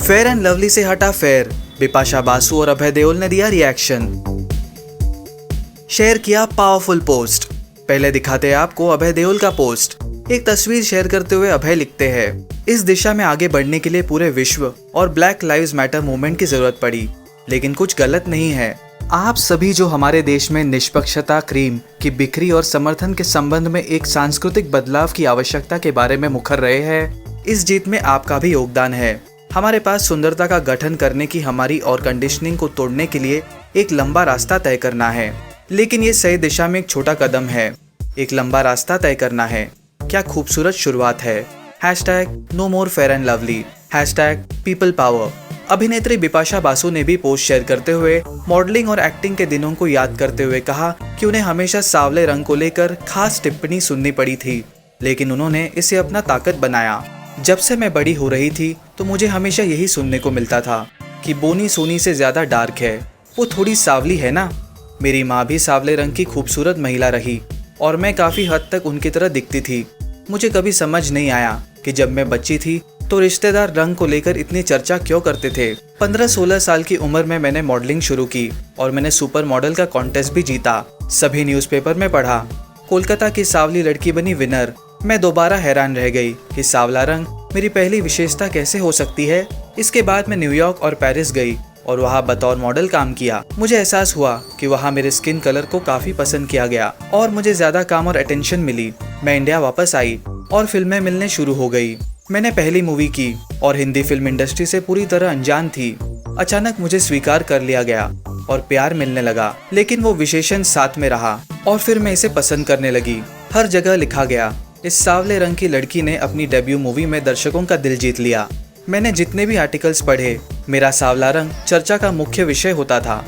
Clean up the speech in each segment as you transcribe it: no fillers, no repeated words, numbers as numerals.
Fair and lovely से हटा fair, Bipasha Basu और अभय देओल ने दिया रिएक्शन। शेयर किया पावरफुल पोस्ट। पहले दिखाते हैं आपको अभय देओल का पोस्ट। एक तस्वीर शेयर करते हुए अभय लिखते हैं, इस दिशा में आगे बढ़ने के लिए पूरे विश्व और ब्लैक लाइव्स मैटर मूवमेंट की जरूरत पड़ी, लेकिन कुछ गलत नहीं है। आप सभी जो हमारे देश में निष्पक्षता, क्रीम की बिक्री और समर्थन के संबंध में एक सांस्कृतिक बदलाव की आवश्यकता के बारे में मुखर रहे हैं, इस जीत में आपका भी योगदान है। हमारे पास सुंदरता का गठन करने की हमारी और कंडीशनिंग को तोड़ने के लिए एक लंबा रास्ता तय करना है, लेकिन ये सही दिशा में एक छोटा कदम है। एक लंबा रास्ता तय करना है, क्या खूबसूरत शुरुआत है। #No more fair and lovely, #people power। अभिनेत्री बिपाशा बासु ने भी पोस्ट शेयर करते हुए मॉडलिंग और एक्टिंग के दिनों को याद करते हुए कहा कि उन्हें हमेशा सांवले रंग को लेकर खास टिप्पणी सुननी पड़ी थी, लेकिन उन्होंने इसे अपना ताकत बनाया। जब से मैं बड़ी हो रही थी तो मुझे हमेशा यही सुनने को मिलता था कि बोनी सोनी से ज्यादा डार्क है, वो थोड़ी सांवली है ना। मेरी माँ भी सांवले रंग की खूबसूरत महिला रही और मैं काफी हद तक उनकी तरह दिखती थी। मुझे कभी समझ नहीं आया कि जब मैं बच्ची थी तो रिश्तेदार रंग को लेकर इतनी चर्चा क्यों करते थे। 15-16 साल की उम्र में मैंने मॉडलिंग शुरू की और मैंने सुपर मॉडल का कॉन्टेस्ट भी जीता। सभी न्यूज़पेपर में पढ़ा, कोलकाता की सांवली लड़की बनी विनर। मैं दोबारा हैरान रह गई कि सांवला रंग मेरी पहली विशेषता कैसे हो सकती है। इसके बाद मैं न्यूयॉर्क और पेरिस गई और वहाँ बतौर मॉडल काम किया। मुझे एहसास हुआ कि वहाँ मेरे स्किन कलर को काफी पसंद किया गया और मुझे ज्यादा काम और अटेंशन मिली। मैं इंडिया वापस आई और फिल्में मिलने शुरू हो गई। मैंने पहली मूवी की और हिंदी फिल्म इंडस्ट्री से पूरी तरह अनजान थी। अचानक मुझे स्वीकार कर लिया गया और प्यार मिलने लगा, लेकिन वो विशेषण साथ में रहा और फिर मैं इसे पसंद करने लगी। हर जगह लिखा गया, इस सांवले रंग की लड़की ने अपनी डेब्यू मूवी में दर्शकों का दिल जीत लिया। मैंने जितने भी आर्टिकल्स पढ़े, मेरा सांवला रंग चर्चा का मुख्य विषय होता था।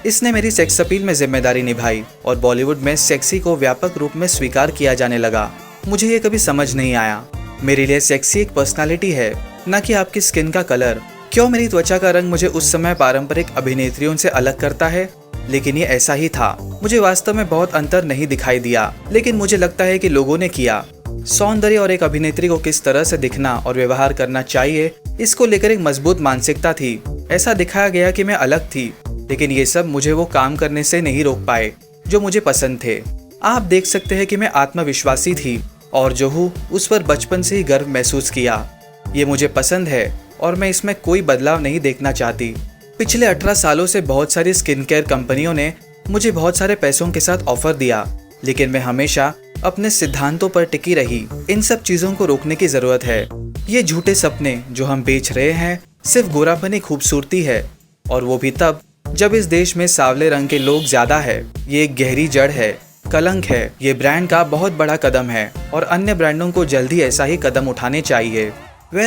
इसने मेरी सेक्स अपील में जिम्मेदारी निभाई और बॉलीवुड में सेक्सी को व्यापक रूप में स्वीकार किया जाने लगा। मुझे ये कभी समझ नहीं आया। मेरे लिए सेक्सी एक पर्सनालिटी है, न कि आपकी स्किन का कलर। क्यों मेरी त्वचा का रंग मुझे उस समय पारंपरिक अभिनेत्रियों से अलग करता है, लेकिन ये ऐसा ही था। मुझे वास्तव में बहुत अंतर नहीं दिखाई दिया, लेकिन मुझे लगता है कि लोगों ने किया। सौंदर्य और एक अभिनेत्री को किस तरह से दिखना और व्यवहार करना चाहिए, इसको लेकर एक मजबूत मानसिकता थी। ऐसा दिखाया गया कि मैं अलग थी, लेकिन ये सब मुझे वो काम करने से नहीं रोक पाए जो मुझे पसंद थे। आप देख सकते हैं कि मैं आत्मविश्वासी थी और जो हूँ उस पर बचपन से ही गर्व महसूस किया। ये मुझे पसंद है और मैं इसमें कोई बदलाव नहीं देखना चाहती। पिछले 18 सालों से बहुत सारी स्किन केयर कंपनियों ने मुझे बहुत सारे पैसों के साथ ऑफर दिया, लेकिन मैं हमेशा अपने सिद्धांतों पर टिकी रही। इन सब चीजों को रोकने की जरूरत है। ये झूठे सपने जो हम बेच रहे हैं सिर्फ गोरापनी खूबसूरती है, और वो भी तब जब इस देश में सांवले रंग के लोग ज्यादा है। ये एक गहरी जड़ है, कलंक है। ये ब्रांड का बहुत बड़ा कदम है और अन्य ब्रांडों को जल्दी ऐसा ही कदम उठाने चाहिए।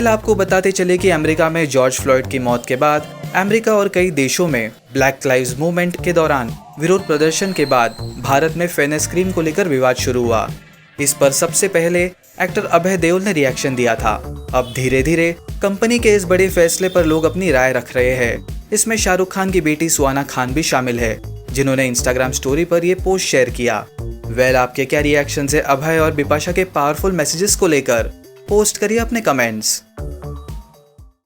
आपको बताते चले कि अमेरिका में जॉर्ज फ्लॉयड की मौत के बाद अमेरिका और कई देशों में ब्लैक लाइव्स मूवमेंट के दौरान विरोध प्रदर्शन के बाद भारत में फेयरनेस क्रीम को लेकर विवाद शुरू हुआ। इस पर सबसे पहले एक्टर अभय देओल ने रिएक्शन दिया था। अब धीरे धीरे कंपनी के इस बड़े फैसले पर लोग अपनी राय रख रहे हैं। इसमें शाहरुख खान की बेटी सुहाना खान भी शामिल है, जिन्होंने इंस्टाग्राम स्टोरी पर ये पोस्ट शेयर किया। आपके क्या रिएक्शन है अभय और बिपाशा के पावरफुल मैसेजेस को लेकर? पोस्ट करिए अपने कमेंट्स।